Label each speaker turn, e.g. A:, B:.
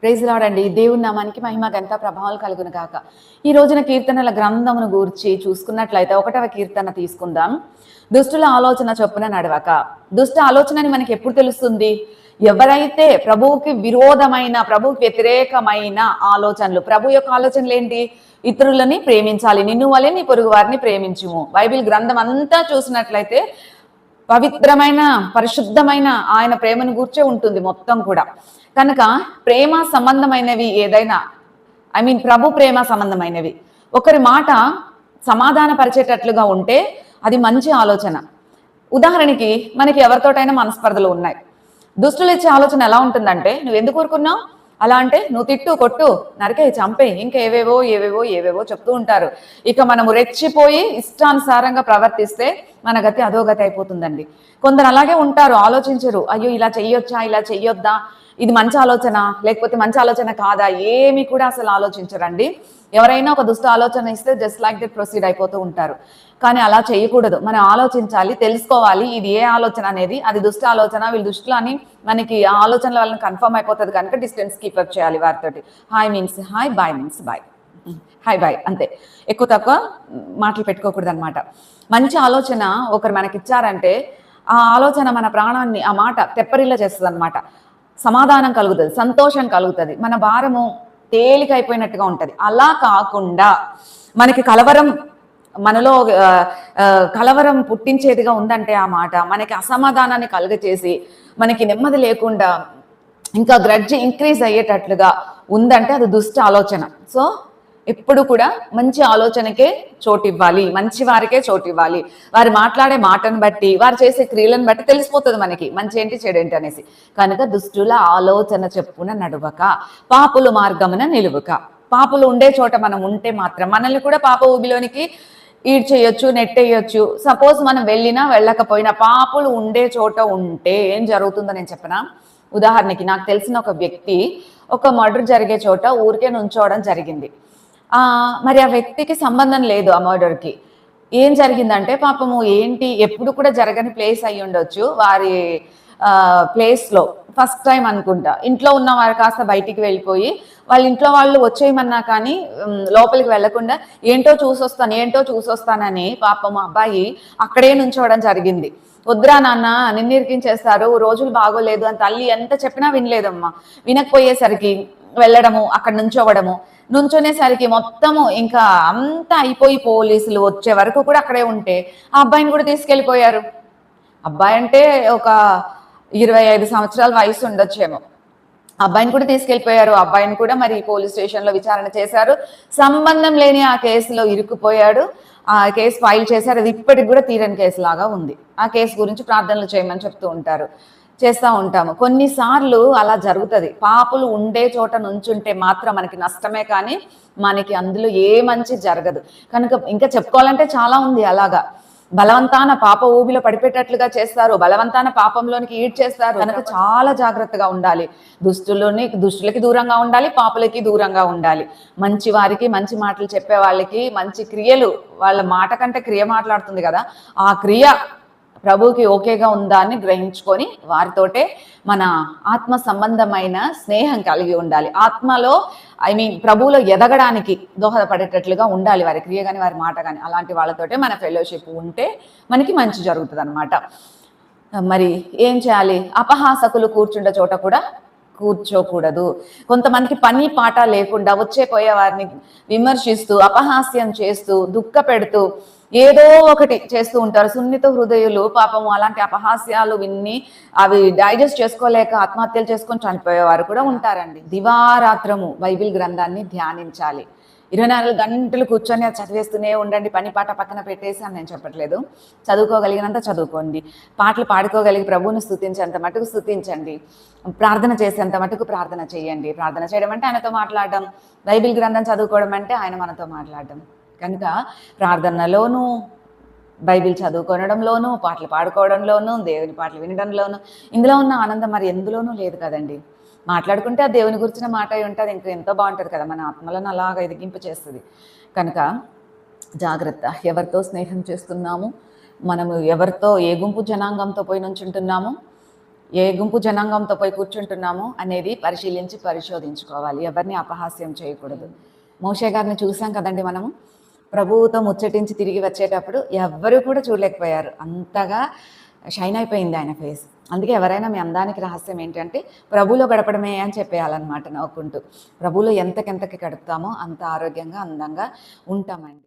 A: Praise lord అండి. దేవుని నామానికి మహిమ ఘనత ప్రభావాలు కలుగును గాక. ఈ రోజున కీర్తనల గ్రంథమును గూర్చి చూసుకున్నట్లయితే 1వ కీర్తన తీసుకుందాం. దుష్టుల ఆలోచన చొప్పున నడవక. దుష్ట ఆలోచన అని మనకి ఎప్పుడు తెలుస్తుంది? ఎవరైతే ప్రభువుకి విరోధమైన, ప్రభువుకి వ్యతిరేకమైన ఆలోచనలు. ప్రభు యొక్క ఆలోచనలు ఏంటి? ఇతరులని ప్రేమించాలి, నిన్ను వలె నీ పొరుగు వారిని ప్రేమించుము. బైబిల్ గ్రంథం అంతా చూసినట్లయితే పవిత్రమైన, పరిశుద్ధమైన ఆయన ప్రేమను గూర్చే ఉంటుంది మొత్తం కూడా. కనుక ప్రేమ సంబంధమైనవి ఏదైనా, ప్రభు ప్రేమ సంబంధమైనవి ఒకరి మాట సమాధాన పరిచేటట్లుగా ఉంటే అది మంచి ఆలోచన. ఉదాహరణకి మనకి ఎవరితోటైనా మనస్పర్ధలు ఉన్నాయి. దుష్టులు ఇచ్చే ఆలోచన ఎలా ఉంటుందంటే, నువ్వు ఎందుకు ఊరుకున్నావు, అలా అంటే నువ్వు తిట్టు, కొట్టు, నరికే, చంపే, ఇంకా ఏవేవో చెప్తూ ఉంటారు. ఇక మనము రెచ్చిపోయి ఇష్టానుసారంగా ప్రవర్తిస్తే మన గతి అధోగతి అయిపోతుందండి. కొందరు అలాగే ఉంటారు, ఆలోచించరు. అయ్యో ఇలా చెయ్యొచ్చా, ఇలా చెయ్యొద్దా, ఇది మంచి ఆలోచన లేకపోతే మంచి ఆలోచన కాదా, ఏమి కూడా అసలు ఆలోచించరండి. ఎవరైనా ఒక దుష్ట ఆలోచన ఇస్తే జస్ట్ లైక్ దట్ ప్రొసీడ్ అయిపోతూ ఉంటారు. కానీ అలా చేయకూడదు. మనం ఆలోచించాలి, తెలుసుకోవాలి ఇది ఏ ఆలోచన అనేది. అది దుష్ట ఆలోచన, వీళ్ళు దుష్టులు అని మనకి ఆ ఆలోచనల వల్ల కన్ఫర్మ్ అయిపోతుంది కనుక డిస్టెన్స్ కీపప్ చేయాలి వారితోటి. Hi means hi, bye means bye, hi bye అంతే. ఎక్కువ తక్కువ మాటలు పెట్టుకోకూడదు అనమాట. మంచి ఆలోచన ఒకరు మనకిచ్చారంటే ఆ ఆలోచన మన ప్రాణాన్ని, ఆ మాట తెప్పరిల్లా చేస్తుంది అనమాట. సమాధానం కలుగుతుంది, సంతోషం కలుగుతుంది, మన భారము తేలికైపోయినట్టుగా ఉంటుంది. అలా కాకుండా మనకి మనలో కలవరం పుట్టించేదిగా ఉందంటే ఆ మాట మనకి అసమాధానాన్ని కలుగచేసి మనకి నెమ్మది లేకుండా ఇంకా గ్రడ్జ్ ఇంక్రీజ్ అయ్యేటట్లుగా ఉందంటే అది దుష్ట ఆలోచన. సో ఎప్పుడు కూడా మంచి ఆలోచనకే చోటు ఇవ్వాలి, మంచి వారికే చోటు ఇవ్వాలి. వారు మాట్లాడే మాటను బట్టి, వారు చేసే క్రియలను బట్టి తెలిసిపోతుంది మనకి మంచి ఏంటి చెడు ఏంటి అనేసి. కనుక దుష్టుల ఆలోచన చెప్పున నడువక, పాపుల మార్గమున నిలువక. పాపులు ఉండే చోట మనం ఉంటే మాత్రం మనల్ని కూడా పాప ఊబిలోనికి ఈడ్చేయొచ్చు, నెట్టేయొచ్చు. సపోజ్ మనం వెళ్ళినా వెళ్ళకపోయినా పాపులు ఉండే చోట ఉంటే ఏం జరుగుతుందో నేను చెప్పనా. ఉదాహరణకి నాకు తెలిసిన ఒక వ్యక్తి ఒక మర్డర్ జరిగే చోట ఊరికే నుంచోవడం జరిగింది. మరి ఆ వ్యక్తికి సంబంధం లేదు ఆ మర్డర్కి. ఏం జరిగిందంటే పాపము ఏంటి, ఎప్పుడు కూడా జరగని ప్లేస్ అయ్యి ఉండొచ్చు. వారి ప్లేస్లో ఫస్ట్ టైం అనుకుంటా ఇంట్లో ఉన్న వారు కాస్త బయటికి వెళ్ళిపోయి వాళ్ళ ఇంట్లో వాళ్ళు వచ్చేయమన్నా కానీ లోపలికి వెళ్లకుండా ఏంటో చూసొస్తానని పాపం అబ్బాయి అక్కడే నుంచోవడం జరిగింది. వద్దురా నాన్న, నిన్నిరికించేస్తారు, రోజులు బాగోలేదు అని తల్లి ఎంత చెప్పినా వినలేదమ్మా. వినకపోయేసరికి వెళ్ళడము, అక్కడ నుంచోనేసరికి మొత్తము ఇంకా అంతా అయిపోయి పోలీసులు వచ్చే వరకు కూడా అక్కడే ఉంటే ఆ అబ్బాయిని కూడా తీసుకెళ్ళిపోయారు. అబ్బాయి అంటే ఒక 25 సంవత్సరాల వయసు ఉండొచ్చేమో. అబ్బాయిని కూడా తీసుకెళ్ళిపోయారు. అబ్బాయిని కూడా మరి పోలీస్ స్టేషన్లో విచారణ చేశారు. సంబంధం లేని ఆ కేసులో ఇరుక్కుపోయాడు. ఆ కేసు ఫైల్ చేశారు. అది ఇప్పటికి కూడా తీరని కేసు లాగా ఉంది. ఆ కేసు గురించి ప్రార్థనలు చేయమని చెప్తూ ఉంటారు, చేస్తూ ఉంటాము. కొన్నిసార్లు అలా జరుగుతుంది. పాపులు ఉండే చోట నుంచుంటే మాత్రం మనకి నష్టమే, కానీ మనకి అందులో ఏ మంచి జరగదు. కనుక ఇంకా చెప్పుకోవాలంటే చాలా ఉంది. అలాగా బలవంతాన పాప ఊబిలో పడిపెట్టేట్లుగా చేస్తారు, బలవంతాన పాపంలోనికి ఈడ్చేస్తారు. కనుక చాలా జాగ్రత్తగా ఉండాలి. దుష్టులకి దూరంగా ఉండాలి, పాపులకి దూరంగా ఉండాలి. మంచి వారికి, మంచి మాటలు చెప్పే వాళ్ళకి, మంచి క్రియలు, వాళ్ళ మాట కంటే క్రియ మాట్లాడుతుంది కదా, ఆ క్రియ ప్రభువుకి ఓకేగా ఉందా అని గ్రహించుకొని వారితోటే మన ఆత్మ సంబంధమైన స్నేహం కలిగి ఉండాలి. ఆత్మలో ప్రభువులో ఎదగడానికి దోహదపడేటట్లుగా ఉండాలి వారి క్రియ కానీ వారి మాట కానీ. అలాంటి వాళ్ళతోటే మన ఫెలోషిప్ ఉంటే మనకి మంచి జరుగుతుంది అనమాట. మరి ఏం చేయాలి? అపహాసకులు కూర్చుండే చోట కూడా కూర్చోకూడదు. కొంతమందికి పని పాట లేకుండా వచ్చే పోయే వారిని విమర్శిస్తూ, అపహాస్యం చేస్తూ, దుఃఖ పెడుతూ ఏదో ఒకటి చేస్తూ ఉంటారు. సున్నిత హృదయులు పాపము అలాంటి అపహాస్యాలు విన్ని అవి డైజెస్ట్ చేసుకోలేక ఆత్మహత్యలు చేసుకొని చనిపోయేవారు కూడా ఉంటారండి. దివారాత్రము బైబిల్ గ్రంథాన్ని ధ్యానించాలి. 24 గంటలు కూర్చొని అది చదివేస్తూనే ఉండండి. పని పాట పక్కన పెట్టేసి అని నేను చెప్పట్లేదు. చదువుకోగలిగినంత చదువుకోండి, పాటలు పాడుకోగలిగి ప్రభువుని స్తుతించేంత మటుకు స్తుతించండి, ప్రార్థన చేసేంత మటుకు ప్రార్థన చేయండి. ప్రార్థన చేయడం అంటే ఆయనతో మాట్లాడడం, బైబిల్ గ్రంథం చదువుకోవడం అంటే ఆయన మనతో మాట్లాడడం. కనుక ప్రార్థనలోనూ, బైబిల్ చదువుకోవడంలోనూ, పాటలు పాడుకోవడంలోనూ, దేవుని పాటలు వినడంలోనూ ఇందులో ఉన్న ఆనందం మరి ఎందులోనూ లేదు కదండి. మాట్లాడుకుంటే ఆ దేవుని గురించిన మాట అయి ఉంటుంది, ఇంకా ఎంతో బాగుంటుంది కదా, మన ఆత్మలను అలాగా ఎదిగింపు చేస్తుంది. కనుక జాగ్రత్త. ఎవరితో స్నేహం చేస్తున్నాము, మనము ఎవరితో, ఏ గుంపు జనాంగంతో పోయి నుంచుంటున్నాము, ఏ గుంపు జనాంగంతో పోయి కూర్చుంటున్నాము అనేది పరిశోధించుకోవాలి. ఎవరిని అపహాస్యం చేయకూడదు. మోషే గారిని చూసాం కదండి మనము. ప్రభువుతో ముచ్చటించి తిరిగి వచ్చేటప్పుడు ఎవ్వరూ కూడా చూడలేకపోయారు. అంతగా షైన్ అయిపోయింది ఆయన ఫేస్. అందుకే ఎవరైనా మీ అందానికి రహస్యం ఏంటంటే ప్రభువులో గడపడమే అని చెప్పేయాలన్నమాట నవ్వుకుంటూ. ప్రభువులో ఎంతకెంతకి గడుపుతామో అంత ఆరోగ్యంగా, అందంగా ఉంటామండి.